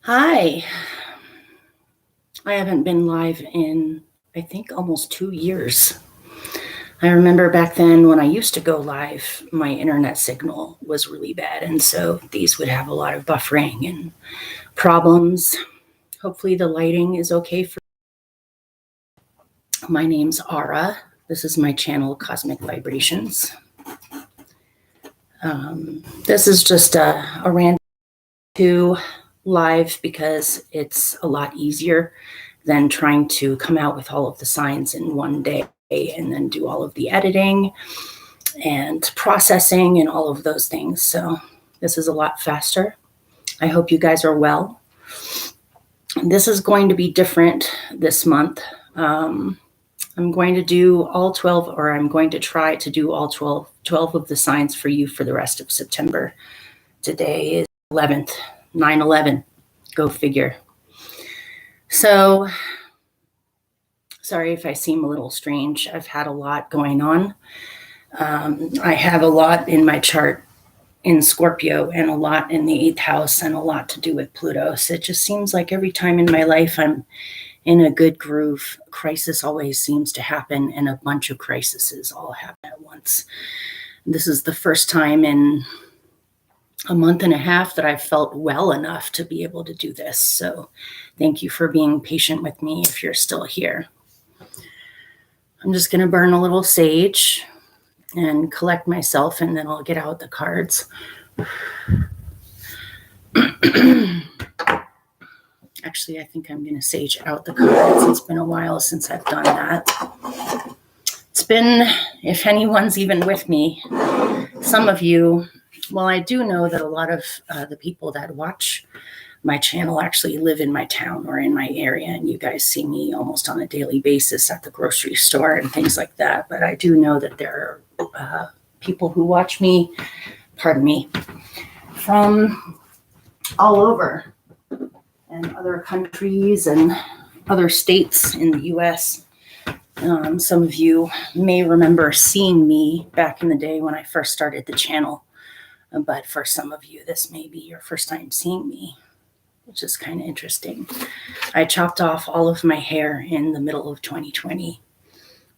Hi. I haven't been live in, I think, almost 2 years. I remember back then when I used to go live, my internet signal was really bad. And so these would have a lot of buffering and problems. Hopefully the lighting is okay for you. My name's Ara. This is my channel, Cosmic Vibrations. This is just a random live because it's a lot easier than trying to come out with all of the signs in one day and then do all of the editing and processing and all of those things. So this is a lot faster. I hope you guys are well. This is going to be different this month. I'm going to do all 12, or I'm going to try to do all 12 of the signs for you for the rest of September. Today is 11th, 9/11. Go figure. So, sorry if I seem a little strange. I've had a lot going on. I have a lot in my chart in Scorpio and a lot in the 8th house and a lot to do with Pluto. So it just seems like every time in my life I'm in a good groove, a crisis always seems to happen, and a bunch of crises all happen at once. This is the first time in a month and a half that I've felt well enough to be able to do this. So thank you for being patient with me if you're still here. I'm just going to burn a little sage and collect myself, and then I'll get out the cards. Actually, I think I'm going to sage out the cards. It's been a while since I've done that. It's been, if anyone's even with me, some of you, well, I do know that a lot of the people that watch my channel actually live in my town or in my area, and you guys see me almost on a daily basis at the grocery store and things like that. But I do know that there are people who watch me, from all over, and other countries and other states in the U.S. Some of you may remember seeing me back in the day when I first started the channel. But for some of you, this may be your first time seeing me, which is kind of interesting. I chopped off all of my hair in the middle of 2020.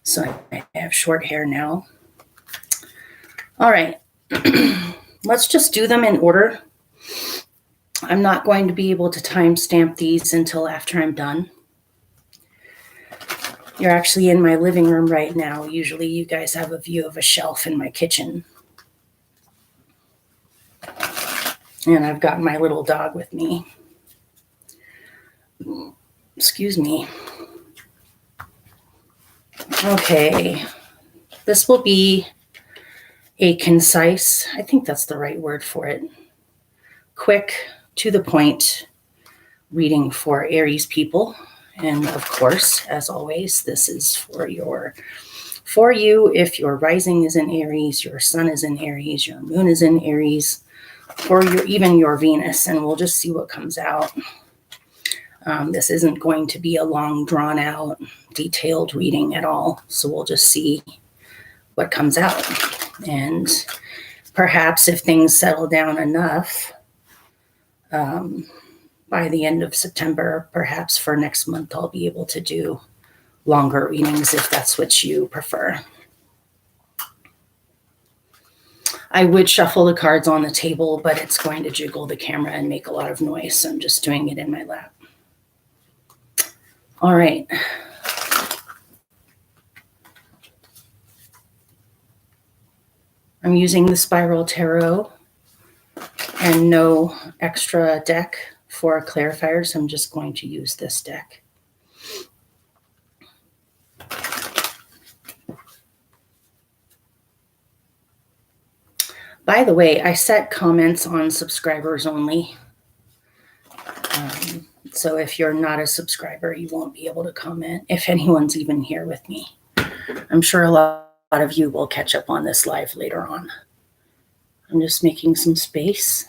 So I have short hair now. All right. Let's just do them in order. I'm not going to be able to timestamp these until after I'm done. You're actually in my living room right now. Usually you guys have a view of a shelf in my kitchen. And I've got my little dog with me. Excuse me. Okay. This will be a concise, I think that's the right word for it, quick, to the point reading for Aries people. And of course, as always, this is for you if your rising is in Aries, your sun is in Aries, your moon is in Aries, or even your Venus, and we'll just see what comes out. This isn't going to be a long, drawn-out, detailed reading at all, so we'll just see what comes out. And perhaps if things settle down enough, by the end of September, perhaps for next month, I'll be able to do longer readings if that's what you prefer. I would shuffle the cards on the table, but it's going to jiggle the camera and make a lot of noise, so I'm just doing it in my lap. All right. I'm using the Spiral Tarot and no extra deck for clarifiers. I'm just going to use this deck. By the way, I set comments on subscribers only. So if you're not a subscriber, you won't be able to comment if anyone's even here with me. I'm sure a lot of you will catch up on this live later on. I'm just making some space.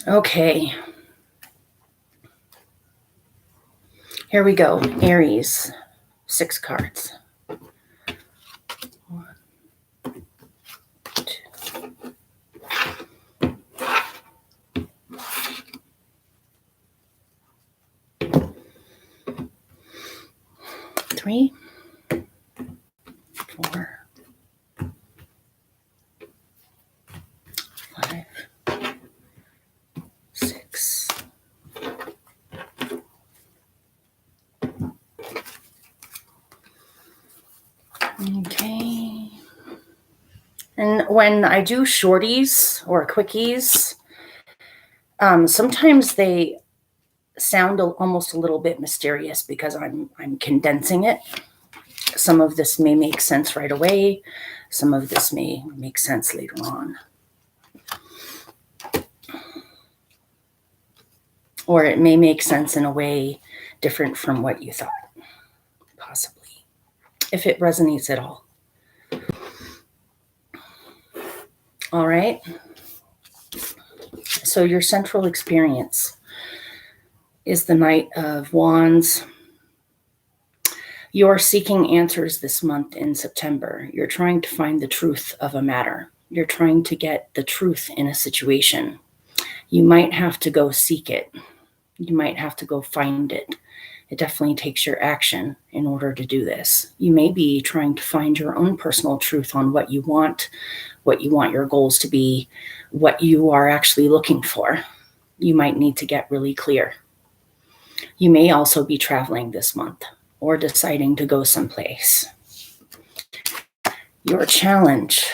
Okay. Here we go. Aries, 6 cards. 1, 2. 3, 4, 5, 6. Okay. And when I do shorties or quickies, sometimes they sound almost a little bit mysterious because I'm condensing it. Some of this may make sense right away. Some of this may make sense later on. Or it may make sense in a way different from what you thought, possibly, if it resonates at all. All right. So your central experience is the Knight of Wands. You're seeking answers this month in September. You're trying to find the truth of a matter. You're trying to get the truth in a situation. You might have to go seek it. You might have to go find it. It definitely takes your action in order to do this. You may be trying to find your own personal truth on what you want your goals to be, what you are actually looking for. You might need to get really clear. You may also be traveling this month or deciding to go someplace. Your challenge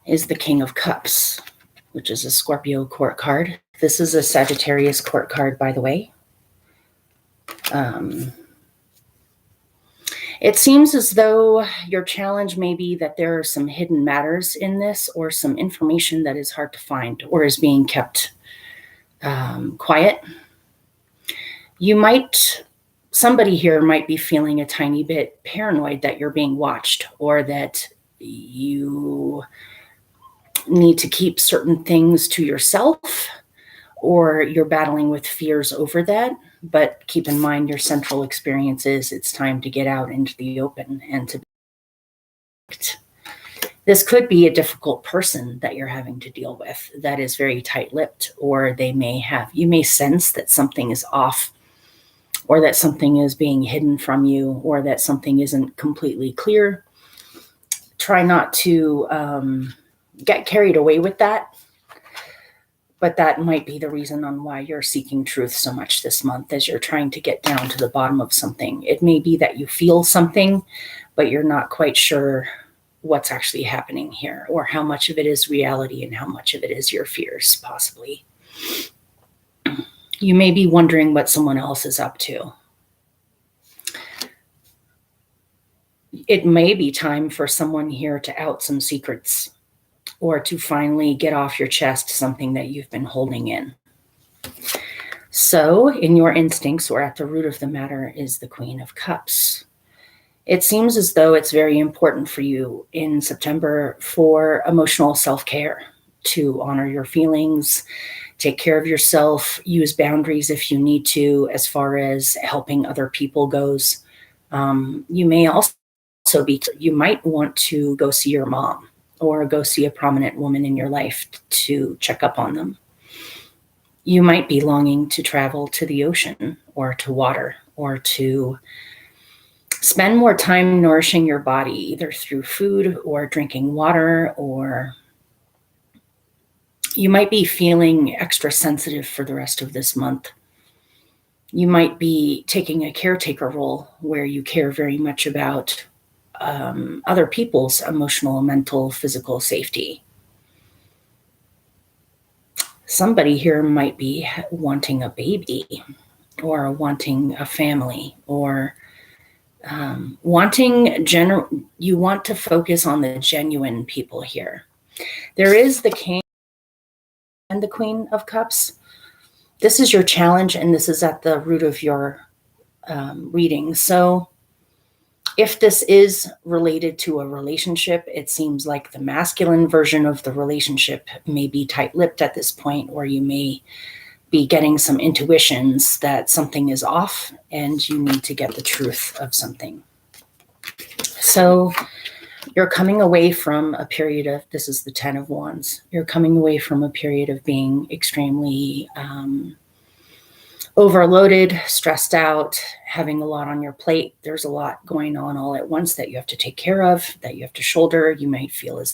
is the King of Cups, which is a Scorpio court card. This is a Sagittarius court card, by the way. It seems as though your challenge may be that there are some hidden matters in this, or some information that is hard to find or is being kept quiet. Somebody here might be feeling a tiny bit paranoid that you're being watched, or that you need to keep certain things to yourself, or you're battling with fears over that. But keep in mind, your central experience is it's time to get out into the open and to act. This could be a difficult person that you're having to deal with that is very tight-lipped, or you may sense that something is off, or that something is being hidden from you, or that something isn't completely clear. Try not to get carried away with that. But that might be the reason on why you're seeking truth so much this month, as you're trying to get down to the bottom of something. It may be that you feel something, but you're not quite sure what's actually happening here, or how much of it is reality and how much of it is your fears, possibly. You may be wondering what someone else is up to. It may be time for someone here to out some secrets, or to finally get off your chest something that you've been holding in. So, in your instincts, or at the root of the matter, is the Queen of Cups. It seems as though it's very important for you in September for emotional self-care, to honor your feelings, take care of yourself, use boundaries if you need to, as far as helping other people goes. You may also you might want to go see your mom, or go see a prominent woman in your life to check up on them. You might be longing to travel to the ocean, or to water, or to spend more time nourishing your body, either through food or drinking water, or you might be feeling extra sensitive for the rest of this month. You might be taking a caretaker role where you care very much about other people's emotional, mental, physical safety. Somebody here might be wanting a baby, or wanting a family, or you want to focus on the genuine people here. There is the King and the Queen of Cups. This is your challenge, and this is at the root of your reading. So if this is related to a relationship, it seems like the masculine version of the relationship may be tight-lipped at this point, or you may be getting some intuitions that something is off and you need to get the truth of something. So you're coming away from a period of, this is the 10 of Wands, you're coming away from a period of being extremely overloaded, stressed out, having a lot on your plate. There's a lot going on all at once that you have to take care of, that you have to shoulder. You might feel as though